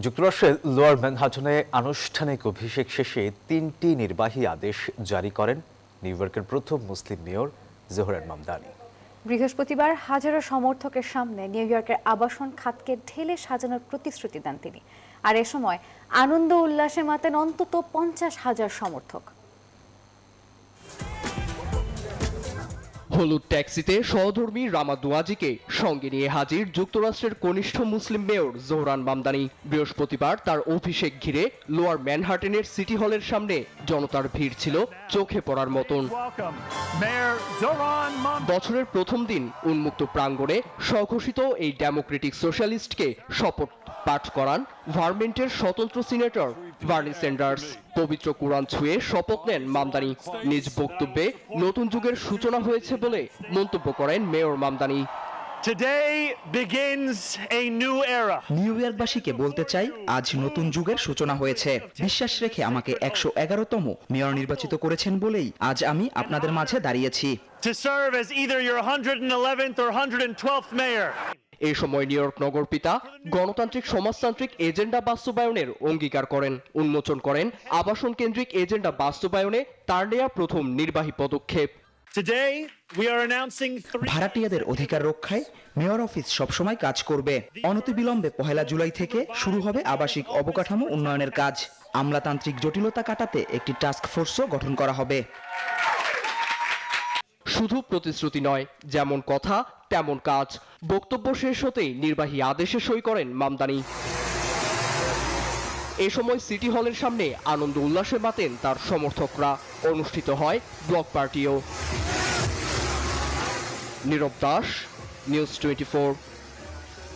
যুক্তরাষ্ট্রের লোয়ার ম্যানহাটনে আনুষ্ঠানিক অভিষেক শেষে 3টি নির্বাহী আদেশ জারি করেন নিউ ইয়র্কের প্রথম মুসলিম মেয়র জোহরান মামদানি। বৃহস্পতিবার হাজারো সমর্থকের সামনে নিউ ইয়র্কের আবাসন খাতকে ঢেলে সাজানোর প্রতিশ্রুতি দেন তিনি। আর এ সময় আনন্দ উল্লাসে মাতেন অন্তত 50,000 সমর্থক। হলুদ ট্যাক্সিতে সহধর্মী রামা দুয়াজিকে সঙ্গে নিয়ে হাজির যুক্তরাষ্ট্রের কনিষ্ঠ মুসলিম মেয়র জোহরান মামদানি। বৃহস্পতিবার তার অভিষেক ঘিরে লোয়ার ম্যানহাটনের সিটি হলের সামনে জনতার ভিড় ছিল চোখে পড়ার মতন। বছরের প্রথম দিন উন্মুক্ত প্রাঙ্গণে স্বঘোষিত এই ডেমোক্রেটিক সোশ্যালিস্টকে শপথ পাঠ করান ভারমন্টের স্বতন্ত্র সিনেটর বার্নি স্যান্ডার্স। পবিত্র কুরআন ছুঁয়ে শপথ নেন মামদানি। নিজ বক্তব্যে নতুন যুগের সূচনা হয়েছে বলে মন্তব্য করেন মেয়র মামদানি। নিউ ইয়র্কবাসীকে বলতে চাই, আজ নতুন যুগের সূচনা হয়েছে। বিশ্বাস রেখে আমাকে 111তম মেয়র নির্বাচিত করেছেন বলেই আজ আমি আপনাদের মাঝে দাঁড়িয়েছি। এই সময় নিউ ইয়র্ক নগর পিতা গণতান্ত্রিক সমাজতান্ত্রিক এজেন্ডা বাস্তবায়নের অঙ্গীকার করেন, উন্মোচন করেন আবাসন কেন্দ্রিক এজেন্ডা বাস্তবায়নে তার নেয়া প্রথম নির্বাহী পদক্ষেপ। ভাড়াটিয়াদের অধিকার রক্ষায় মেয়র অফিস সবসময় কাজ করবে। অনতিবিলম্বে 1 জুলাই থেকে শুরু হবে আবাসিক অবকাঠামো উন্নয়নের কাজ। আমলাতান্ত্রিক জটিলতা কাটাতে একটি টাস্ক ফোর্সও গঠন করা হবে। শুধু প্রতিশ্রুতি নয়, যেমন কথা তেমন কাজ। বক্তব্য শেষ হতেই নির্বাহী আদেশে সই করেন মামদানি। এ সময় সিটি হলের সামনে আনন্দ উল্লাসে মাতেন তার সমর্থকরা। অনুষ্ঠিত হয় ব্লক পার্টিও। নীরব দাস, নিউজ 24।